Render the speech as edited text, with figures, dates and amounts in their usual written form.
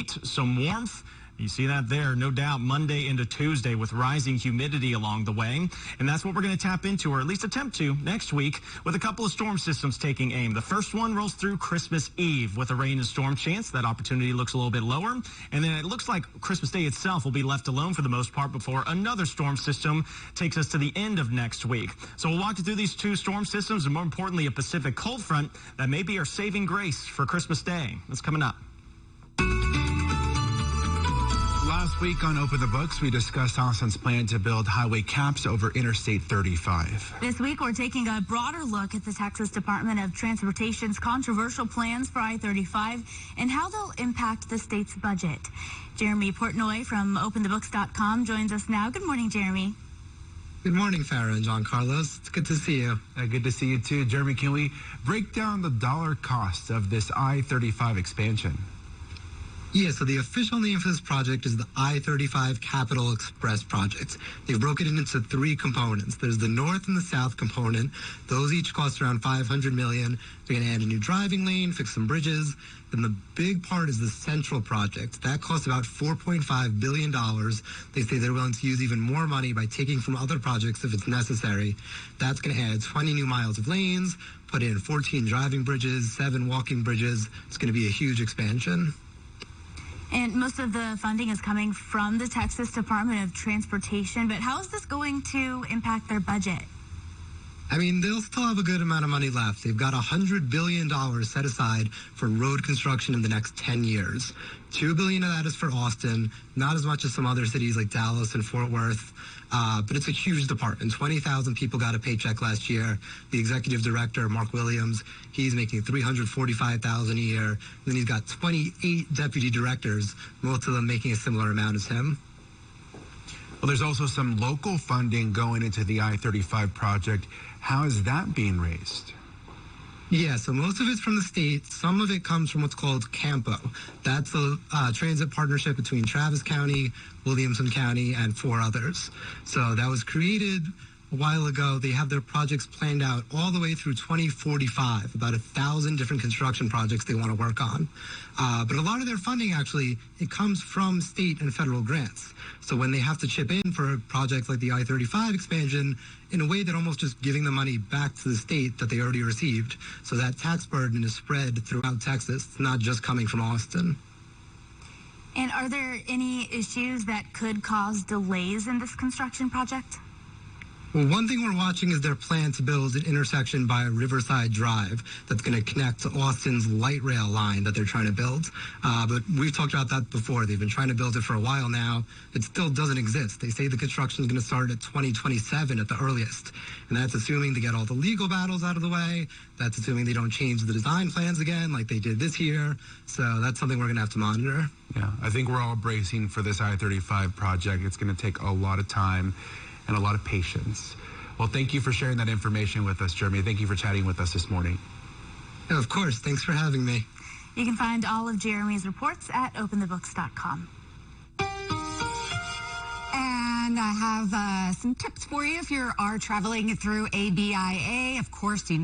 some warmth. You see that there, no doubt, Monday into Tuesday with rising humidity along the way. And that's what we're going to tap into, or at least attempt to, next week with a couple of storm systems taking aim. The first one rolls through Christmas Eve with a rain and storm chance. That opportunity looks a little bit lower. And then it looks like Christmas Day itself will be left alone for the most part before another storm system takes us to the end of next week. So we'll walk you through these two storm systems and, more importantly, a Pacific cold front that may be our saving grace for Christmas Day. That's coming up. Last week on Open the Books, we discussed Austin's plan to build highway caps over Interstate 35. This week, we're taking a broader look at the Texas Department of Transportation's controversial plans for I-35 and how they'll impact the state's budget. Jeremy Portnoy from OpenTheBooks.com joins us now. Good morning, Jeremy. Good morning, Farah and John Carlos. It's good to see you. Good to see you, too. Jeremy, can we break down the dollar cost of this I-35 expansion? Yeah, so the official name for this project is the I-35 Capital Express Project. They've broken it into three components. There's the north and the south component. Those each cost around $500 million. They're going to add a new driving lane, fix some bridges. Then the big part is the central project. That costs about $4.5 billion. They say they're willing to use even more money by taking from other projects if it's necessary. That's going to add 20 new miles of lanes, put in 14 driving bridges, 7 walking bridges. It's going to be a huge expansion. And most of the funding is coming from the Texas Department of Transportation, but how is this going to impact their budget? I mean, they'll still have a good amount of money left. They've got $100 billion set aside for road construction in the next 10 years. $2 billion of that is for Austin, not as much as some other cities like Dallas and Fort Worth, but it's a huge department. 20,000 people got a paycheck last year. The executive director, Mark Williams, he's making $345,000 a year. And then he's got 28 deputy directors, most of them making a similar amount as him. Well, there's also some local funding going into the I-35 project. How is that being raised? Yeah, so most of it's from the state. Some of it comes from what's called CAMPO. That's a transit partnership between Travis County, Williamson County, and 4 others. So that was created a while ago. They have their projects planned out all the way through 2045, about 1,000 different construction projects they want to work on. But a lot of their funding, actually, it comes from state and federal grants. So when they have to chip in for projects like the I-35 expansion, in a way they're almost just giving the money back to the state that they already received. So that tax burden is spread throughout Texas. It's not just coming from Austin. And are there any issues that could cause delays in this construction project? Well, one thing we're watching is their plan to build an intersection by Riverside Drive that's going to connect to Austin's light rail line that they're trying to build. But we've talked about that before. They've been trying to build it for a while now. It still doesn't exist. They say the construction is going to start at 2027 at the earliest. And that's assuming they get all the legal battles out of the way. That's assuming they don't change the design plans again like they did this year. So that's something we're going to have to monitor. Yeah, I think we're all bracing for this I-35 project. It's going to take a lot of time and a lot of patience. Well, thank you for sharing that information with us, Jeremy. Thank you for chatting with us this morning. Yeah, of course. Thanks for having me. You can find all of Jeremy's reports at OpenTheBooks.com. And I have some tips for you if you are traveling through ABIA. Of course, you